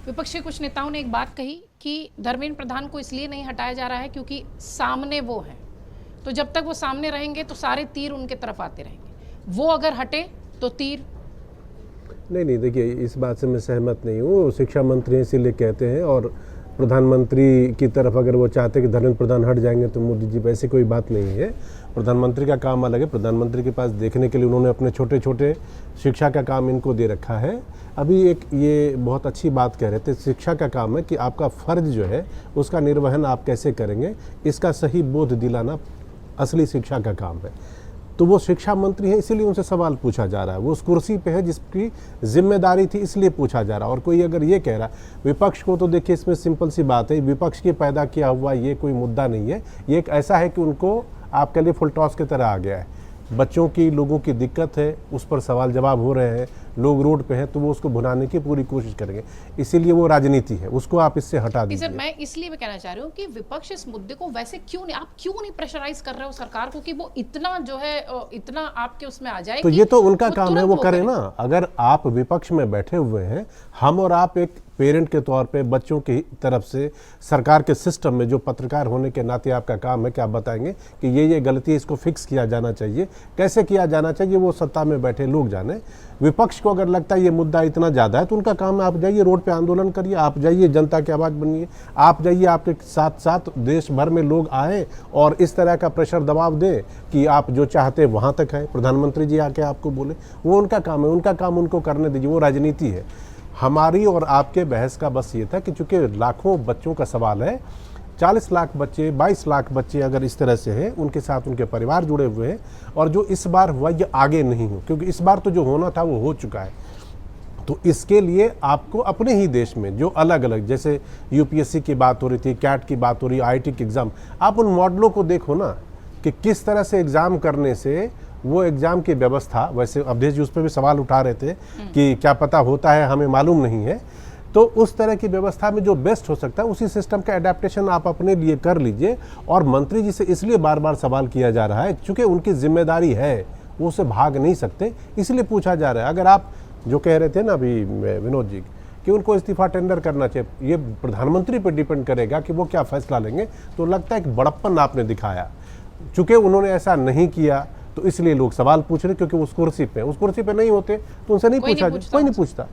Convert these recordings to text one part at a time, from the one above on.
विपक्ष के कुछ नेताओं ने एक बात कही कि धर्मेंद्र प्रधान को इसलिए नहीं हटाया जा रहा है क्योंकि सामने वो हैं, तो जब तक वो सामने रहेंगे तो सारे तीर उनके तरफ आते रहेंगे, वो अगर हटे तो तीर। नहीं, देखिए इस बात से मैं सहमत नहीं हूँ। शिक्षा मंत्री हैं इसीलिए कहते हैं, और प्रधानमंत्री की तरफ अगर वो चाहते कि धर्मेंद्र प्रधान हट जाएंगे तो मोदी जी, ऐसी कोई बात नहीं है। प्रधानमंत्री का काम अलग है। प्रधानमंत्री के पास देखने के लिए उन्होंने अपने छोटे छोटे शिक्षा का काम इनको दे रखा है। अभी एक ये बहुत अच्छी बात कह रहे थे, शिक्षा का काम है कि आपका फ़र्ज जो है उसका निर्वहन आप कैसे करेंगे, इसका सही बोध दिलाना असली शिक्षा का काम है। तो वो शिक्षा मंत्री है, इसीलिए उनसे सवाल पूछा जा रहा है। वो उस कुर्सी पे है जिसकी जिम्मेदारी थी, इसलिए पूछा जा रहा है। और कोई अगर ये कह रहा है विपक्ष को, तो देखिए इसमें सिंपल सी बात है, विपक्ष के पैदा किया हुआ ये कोई मुद्दा नहीं है। ये एक ऐसा है कि उनको आपके लिए फुल टॉस की तरह आ गया है। बच्चों की, लोगों की दिक्कत है, उस पर सवाल जवाब हो रहे हैं, लोग रोड पे हैं, तो वो उसको भुनाने की पूरी कोशिश करेंगे। इसीलिए वो राजनीति है, उसको आप इससे हटा दीजिए। सर, मैं इसलिए भी कहना चाह रही हूँ कि विपक्ष इस मुद्दे को वैसे क्यों नहीं प्रेशराइज कर रहे हो सरकार को कि वो इतना जो है इतना आपके उसमें आ जाए। तो ये तो उनका काम है, वो करें ना। अगर आप विपक्ष में बैठे हुए हैं, हम और आप एक पेरेंट के तौर पे बच्चों की तरफ से सरकार के सिस्टम में जो पत्रकार होने के नाते आपका काम है कि आप बताएंगे कि ये गलती है, इसको फिक्स किया जाना चाहिए। कैसे किया जाना चाहिए वो सत्ता में बैठे लोग जाने। विपक्ष को अगर लगता है ये मुद्दा इतना ज़्यादा है तो उनका काम है, आप जाइए रोड पे आंदोलन करिए, आप जाइए जनता की आवाज़ बनिए, आप जाइए, आपके साथ साथ देश भर में लोग आए और इस तरह का प्रेशर दबाव दें कि आप जो चाहते हैं वहाँ तक है। प्रधानमंत्री जी आके आपको बोले, वो उनका काम है, उनका काम उनको करने दीजिए, वो राजनीति है। हमारी और आपके बहस का बस ये था कि चूंकि लाखों बच्चों का सवाल है, 40 लाख बच्चे, 22 लाख बच्चे अगर इस तरह से हैं, उनके साथ उनके परिवार जुड़े हुए हैं, और जो इस बार हुआ ये आगे नहीं हो, क्योंकि इस बार तो जो होना था वो हो चुका है। तो इसके लिए आपको अपने ही देश में जो अलग अलग, जैसे यूपीएससी की बात हो रही थी, कैट की बात हो रही, आईटी के एग्ज़ाम, आप उन मॉडलों को देखो ना कि किस तरह से एग्ज़ाम करने से वो एग्ज़ाम की व्यवस्था, वैसे अवधेश जी उस पर भी सवाल उठा रहे थे कि क्या पता होता है, हमें मालूम नहीं है। तो उस तरह की व्यवस्था में जो बेस्ट हो सकता है उसी सिस्टम का एडेप्टेशन आप अपने लिए कर लीजिए। और मंत्री जी से इसलिए बार बार सवाल किया जा रहा है क्योंकि उनकी जिम्मेदारी है, वो उसे भाग नहीं सकते, इसलिए पूछा जा रहा है। अगर आप जो कह रहे थे ना अभी विनोद जी कि उनको इस्तीफा टेंडर करना चाहिए, ये प्रधानमंत्री पर डिपेंड करेगा कि वो क्या फैसला लेंगे। तो लगता है कि बड़प्पन आपने दिखाया, चूँकि उन्होंने ऐसा नहीं किया तो इसलिए लोग सवाल पूछ रहे, क्योंकि उस कुर्सी पे नहीं होते तो उनसे नहीं पूछा, कोई नहीं पूछता।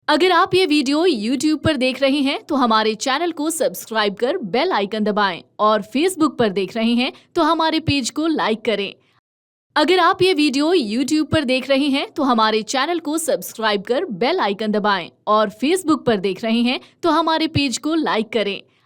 अगर आप ये वीडियो YouTube पर देख रहे हैं तो हमारे चैनल को सब्सक्राइब कर बेल आइकन दबाएं, और Facebook पर देख रहे हैं तो हमारे पेज को लाइक करें। अगर आप ये वीडियो YouTube पर देख रहे हैं तो हमारे चैनल को सब्सक्राइब कर बेल आइकन दबाएं, और Facebook पर देख रहे हैं तो हमारे पेज को लाइक करें।